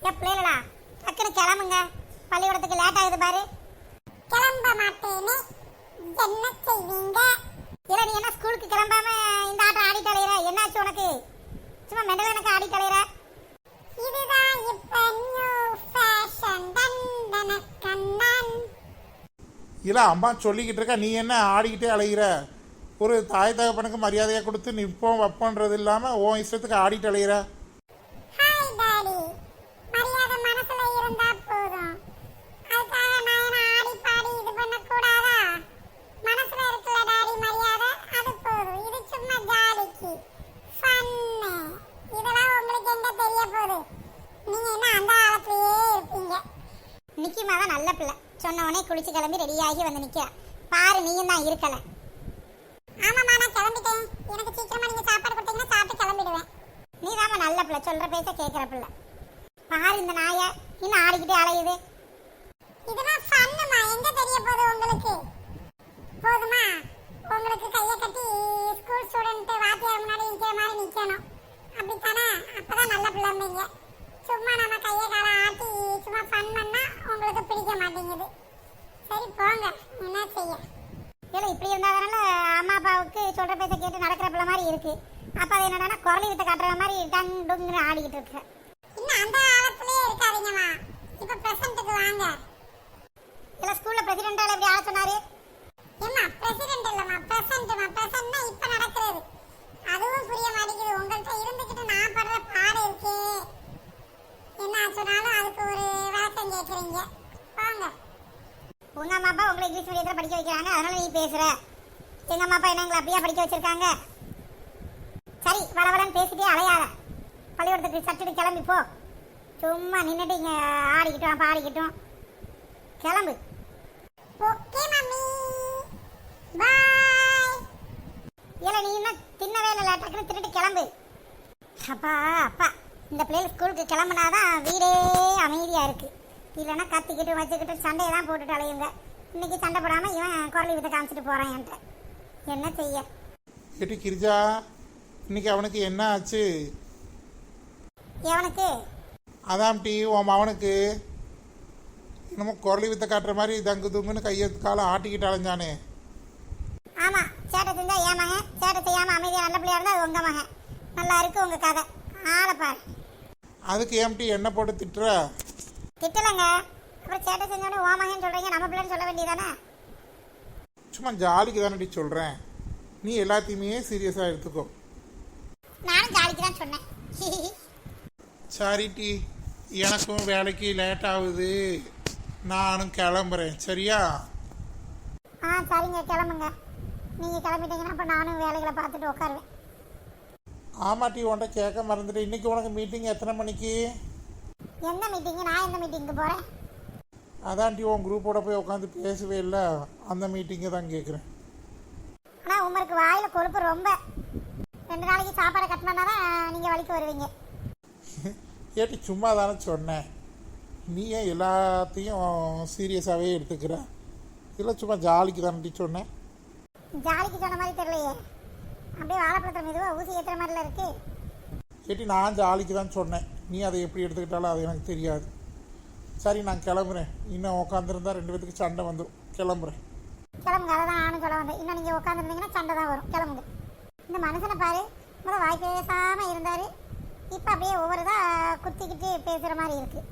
ஏ பிள்ளைகளா டக்குனு கிளம்புங்க, பள்ளிக்கூடத்துக்கு லேட் ஆகுது பாரு. கிளம்ப மாட்டேனே, என்ன செய்வீங்க? இல்ல நீ என்ன ஸ்கூலுக்கு கிளம்பாம இந்த ஆட்டம் ஆடிட்டு அலையிற? என்னாச்சு உனக்கு? சும்மா மெண்டல் எனக்கு ஆடிட்டு அலையிற. இதுதான் இப்ப நியூ ஃபேஷன் தண்டன கண்ணன். இல்லை அம்மா சொல்லிக்கிட்டு இருக்கா, நீ என்ன ஆடிக்கிட்டே அலைகிற? ஒரு தாய் தகப்பனுக்கு மரியாதையாக கொடுத்து நிற்போம் வைப்போன்றது இல்லாமல் உன் இஷ்டத்துக்கு ஆடிட்டு அலைகிற. ஹாய் டாடி, மரியாதை மனசுல இருந்தா போதும். அதுக்காக நான் என்ன ஆடி பாடி இது பண்ண கூடாதா? மனசுல இருக்குல்ல டாடி மரியாதை, அது போதும். இது சும்மா ஜாலிக்கு ஃபன்னு. இதெல்லாம் உங்களுக்கு எங்க தெரிய போகுது? நீங்க என்ன அந்த காலத்திலேயே இருப்பீங்க. நிக்கிமா தான் நல்ல பிள்ளை, சொன்ன உடனே குளிச்சு கிளம்பி ரெடியாகி வந்து நிற்கிறா. பாரு நீயும் தான் இருக்கல. ஆமாம்மா நான் கிளம்பிட்டேன். எனக்கு சீக்கிரமா நீங்க சாப்பாடு கொடுத்தீங்கன்னா சாப்பிட்டு கிளம்பிடுவேன். நீ தாம நல்ல பிள்ளை, சொல்ற பேச கேட்கிற பிள்ளை. பாரு இந்த நாயை இன்னும் ஆடிக்கிட்டே அலையுது. இதெல்லாம் ஃபன்னுமா, எங்க தெரிய போகுது உங்களுக்கு? போதுமா? உங்களுக்கு கையை கட்டி ஸ்கூல் ஸ்டூடெண்ட் வாத்தியார் முன்னாடி நிக்கிற மாதிரி நிக்கணும், அப்படித்தானே? அப்பதான் நல்ல பிள்ளைங்க. சும்மா நம்ம கையை காலை ஆட்டி சும்மா ஃபன் பண்ணா உங்களுக்கு பிடிக்க மாட்டேங்குது. சரி போங்க, என்ன செய்ய? இல்லை இப்படி இருந்தாதனால அம்மா அப்பாவுக்கு சொல்ற பேச கேட்டு நடக்கிற பிள்ளை மாதிரி இருக்கு. அப்ப அது என்னன்னா குரலி வித்த காட்டுற மாதிரி டங் டுங்குன்னு ஆடிக்கிட்டு இருக்கு. இன்னும் அந்த காலத்திலேயே இருக்காதீங்கம்மா, இப்ப பிரசன்ட்டுக்கு வாங்க. இல்லை ஸ்கூல்ல பிரசிடென்டால எப்படி ஆட சொன்னாரு? ஏம்மா பிரசிடென்ட் இல்லம்மா, பிரசன்ட்மா. பிரசன்ட்னா இப்ப நடக்கிறது. அதுவும் புரிய மாட்டேங்குது. உங்கள்கிட்ட இருந்துகிட்டு நான் படுற பாடு இருக்கே, என்ன சொன்னாலும் அதுக்கு ஒரு விளக்கம் கேட்குறீங்க. வாங்க. உங்க அம்மா அப்பா உங்களை இங்கிலீஷ் மீடியத்தில் படிக்க வைக்கிறாங்க, அதனால நீ பேசுற. எங்க அம்மா அப்பா என்ன எங்களை அப்படியே படிக்க வச்சிருக்காங்க? சரி வளவலன்னு பேசிட்டே அலையாத, பள்ளிக்கூடத்துக்கு சட்டுட்டு கிளம்பி போ. சும்மா நின்றுட்டு இங்கே ஆடிக்கிட்டோம் பாடிக்கிட்டோம். கிளம்பு. ஓகே மம்மி, பாய். ஏல நீ இன்னும் தின்னவே இல்லை, டக்குன்னு தின்னுட்டு கிளம்பு. அப்பா அப்பா, இந்த பிள்ளைகள் ஸ்கூலுக்கு கிளம்புனாதான் வீடே அமைதியாக இருக்கு. இல்லைன்னா கத்திக்கிட்டு வச்சுக்கிட்டு சண்டையை தான் போட்டுட்டு அலையுங்க. இன்னைக்கு சண்டை போடாமல் இவன் குரலி வித்த காமிச்சிட்டு போகிறான் என்கிட்ட. என்ன செய்ய? ஏட்டி கிரிஜா, இன்னைக்கு அவனுக்கு என்ன ஆச்சு? எவனுக்கு? அதான் டீ உன் மவனுக்கு என்னமோ குரலி வித்த காட்டுற மாதிரி தங்கு துங்குன்னு கையை காலம் ஆட்டிக்கிட்டு அலைஞ்சானே. ஆமாம், சேட்டை செஞ்சா என் மகன், சேட்டை செய்யாமல் அமைதியாக நல்ல பிள்ளையா இருந்தால் அது உங்கள் மகன். நல்லா இருக்கு உங்கள் கதை. ஆளப்பாரு. அதுக்கு ஏம்டி என்ன போட்டு திட்டுற? திட்டலைங்க, அப்புறம் சேட்டை செஞ்சோடனே ஓ மகன் சொல்கிறீங்க, நம்ம பிள்ளைன்னு சொல்ல வேண்டியதானே? சும்மா ஜாலிக்கு தானே சொல்கிறேன், நீ எல்லாத்தையுமே சீரியஸாக எடுத்துக்கோ. நானும் ஜாலிக்கு தான் சொன்னேன். சரி டி, எனக்கும் வேலைக்கு லேட் ஆகுது, நானும் கிளம்புறேன். சரியா? ஆ சரிங்க, கிளம்புங்க. நீங்கள் கிளம்பிட்டீங்கன்னா அப்போ நானும் வேலைகளை பார்த்துட்டு உட்காருவேன். ஆமாட்டி, உன்ட்ட கேட்க மறந்துட்டு, இன்றைக்கி உனக்கு மீட்டிங் எத்தனை மணிக்கு? எந்த மீட்டிங்கு? நான் எந்த மீட்டிங்கு போகிறேன்? அதான்ட்டி உன் குரூப்போட போய் உட்காந்து பேசவே இல்லை, அந்த மீட்டிங்கை தான் கேட்குறேன். ஆனால் உங்களுக்கு வாயில் கொழுப்பு ரொம்ப. 2 நாளைக்கு சாப்பாடை கட் பண்ணால் தான் நீங்கள் வலிக்கு வருவீங்க. ஏட்டி சும்மா தானே சொன்னேன், நீ ஏன் எல்லாத்தையும் சீரியஸாகவே எடுத்துக்கிற? இல்லை சும்மா ஜாலிக்கு தானே சொன்னேன். ஜாலிக்கு சொன்ன மாதிரி தெரியலையே, அப்படியே வாழைப்பழத்தில் மெதுவாக ஊசி ஏற்றுற மாதிரிலாம் இருக்கு. ஏட்டி நான் ஜாலிக்கு தான் சொன்னேன், நீ அதை எப்படி எடுத்துக்கிட்டாலும் அது எனக்கு தெரியாது. சரி நான் கிளம்புறேன், இன்னும் உட்காந்துருந்தா 2 பேத்துக்கு சண்டை வந்துடும். கிளம்புறேன். கிளம்புங்க, அதை தான் நானும் சொல்ல வந்தேன். இன்னும் நீங்கள் உட்காந்துருந்தீங்கன்னா சண்டை தான் வரும். கிளம்புங்க. இந்த மனுஷனை பாரு, முதல் வாய் பேசாமல் இருந்தார், இப்போ அப்படியே ஒவ்வொருதாக குத்திக்கிட்டு பேசுகிற மாதிரி இருக்குது.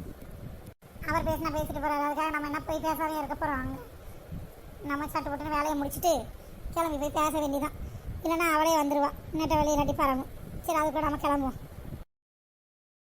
அவர் பேசினா பேசிட்டு போகிறாரு, அதுக்காக நம்ம என்ன போய் பேசாமே இருக்க போகிறோம்? அங்கே நம்ம சட்டு போட்டுன்னு வேலையை முடிச்சுட்டு கிளம்பி போய் பேச வேண்டியதான். இல்லைன்னா அவளே வந்துடுவா, நெட்ட வேலையை நட்டி பரவும். சரி அதுக்கு நம்ம கிளம்புவோம்.